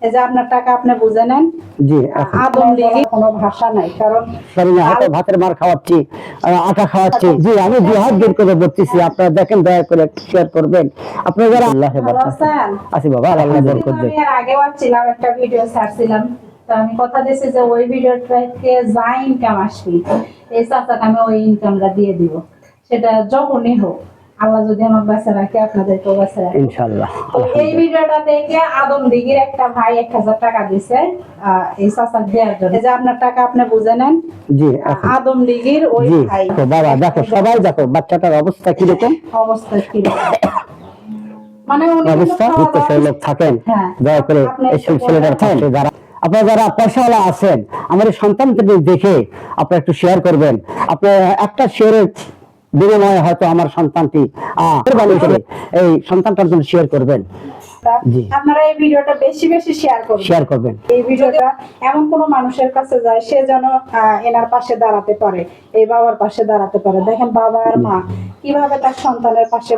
এই যে আপনার টাকা আপনি বুঝে নেন। জি আদম দিঘি কোনো ভাষা নাই, কারণ ভাতের মার খাওয়াচ্ছি, আটা খাওয়াচ্ছি। জি আমি জিহাদ বের করে বলতেছি, আপনারা দেখেন, দয়া করে শেয়ার করবেন। আপনারা যারা আল্লাহে বাঁচান আছি বাবা, আল্লাহ বরকত দেন। আমি আর আগে আসছিলাম একটা ভিডিও ছাড়ছিলাম, তো আমি কথা দিয়েছি যে ওই ভিডিওটাকে যা ইনকাম আসবে এই চাচাকে আমি ওই ইনকামটা দিয়ে দিব, সেটা যখনই হোক। আল্লাহ যদি আমার বাঁচা রাখে, আপনাদেরকেও বাঁচা রাখে ইনশাআল্লাহ। তো এই ভিডিওটা দেখে আদম দিঘির একটা ভাই 1000 টাকা দিছে এই চাচা দেওয়ার জন্য। এই যে আপনার টাকা আপনি বুঝে নেন। জি আদম দিঘির ওই জি ভাই। বাবা দেখো, সবাই দেখো বাচ্চাটার অবস্থা কিরকম, অবস্থা কিরকম, মানে উনি অবস্থা সেই লোক থাকেন, দয়া করে এই ছেলেটার পাশে যারা আপনারা যারা পয়সাওয়ালা আছেন, আমার এই সন্তানকে দেখে আপনারা একটু শেয়ার করবেন। আপনি একটা শেয়ারের বিনিময়ে হয়তো আমার সন্তানটি এই সন্তানটার জন্য শেয়ার করবেন। আপনারা এই ভিডিওটা বেশি বেশি শেয়ার করবেন। এই ভিডিওটা এমন কোন মানুষের কাছে যায়, সে যেন এনার পাশে দাঁড়াতে পারে, এই বাবার পাশে দাঁড়াতে পারে। দেখেন বাবা আর মা কিভাবে তার সন্তানের পাশে